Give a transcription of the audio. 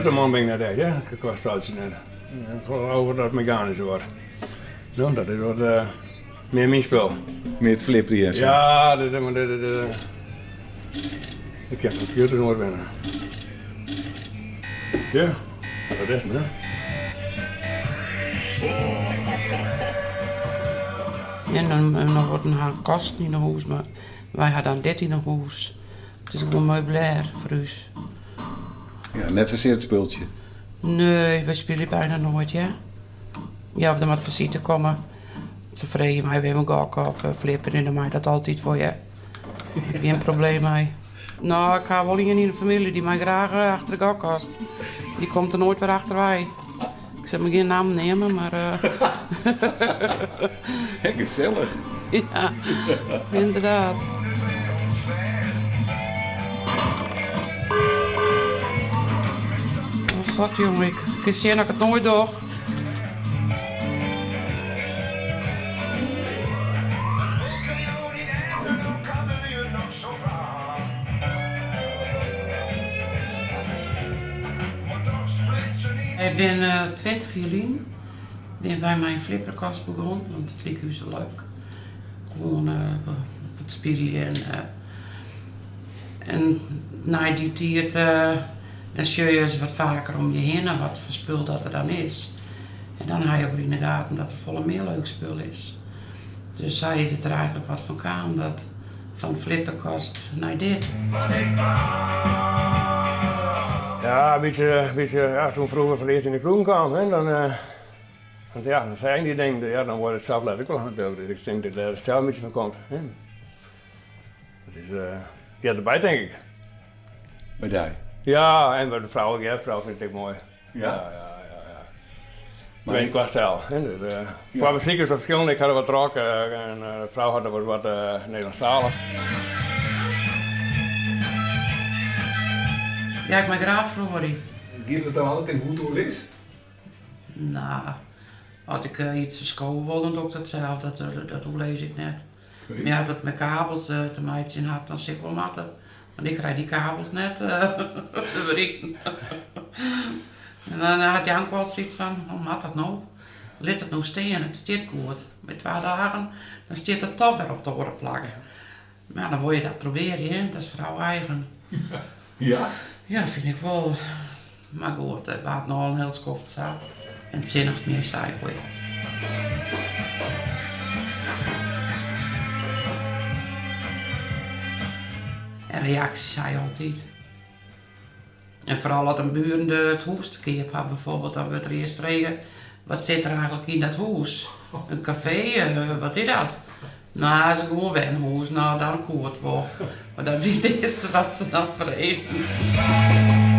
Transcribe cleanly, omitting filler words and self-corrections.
computer man ben ik net echt, ja. Qua speltje net. Over dat mechanisch wordt. Nou, dat is wat meer mijn spel. Meer het flipperen. Ja, ik kan computers nooit winnen. Ja, dat is het, hè. En dan wordt een haar kast in huis, maar wij hadden dan 13 in huis. Het is gewoon meubilair voor ons. Ja, net zozeer het speeltje. Nee, we spelen bijna nooit, ja. Ja, of er wat visite komen. Ze vregen mij weer mijn gok of flippen in mij dat altijd voor je. Geen probleem mee. Nou, ik ga wel iemand in de familie die mij graag achter de gok kast. Die komt er nooit weer achter wij. Ik zal me geen naam nemen, maar... Gezellig. Ja, inderdaad. Oh god jongen, ik kan zien dat ik het nooit doe. Ik ben 20 jaar ben bij mijn flipperkast begonnen, want het leek u zo leuk. Gewoon wat spelen en na die tijd dan zie je eens wat vaker om je heen en wat voor spul dat er dan is. En dan ga je ook in de gaten dat er volle meer leuk spul is. Dus zij is het er eigenlijk wat van kwam, dat van flipperkast naar dit. Ja, een beetje ja, toen vroeger verleerd in de kroeg kwam, hè, dan, want ja, dan zijn die dingen, ja, dan wordt het zelf let ik wel natuurlijk. Dus ik denk dat er stel een beetje van komt. Hè. Dat is, ja, erbij denk ik. Bij jij? Ja, en bij de vrouw, ja, de vrouw vind ik het mooi. Ja? Ja. Maar qua stijl. Hè, dus, qua muziek is wat verschillend, ik had er wat rock en de vrouw had er wat Nederlandstalig. Ja, ik ben graag verloren. Gaat het dan altijd in goed hoe is? Nou, als ik iets voor school wil, dan doe ik hetzelfde. Dat lees ik net. Maar ja, dat met kabels te meidje had, dan zit ik wel matten. Want ik krijg die kabels net erin. En dan had Jan wel zoiets van, hoe mat dat nou? Laat het nou staan, het staat goed. Met 2 dagen, dan staat het toch weer op de orenplak. Maar dan wil je dat proberen, hè? Dat is vrouw eigen. Ja? Ja, vind ik wel. Maar goed, het was nog een heel skoft zo. En het zinnigt meer zei ik weer. En reacties zei je altijd. En vooral als een buren het huis te keer had bijvoorbeeld, dan werd er eerst vragen, wat zit er eigenlijk in dat huis? Een café, wat is dat? Nou, ze gewoon weer een huis, nou dan koert wel. Maar dat is het eerste wat ze dan vregen.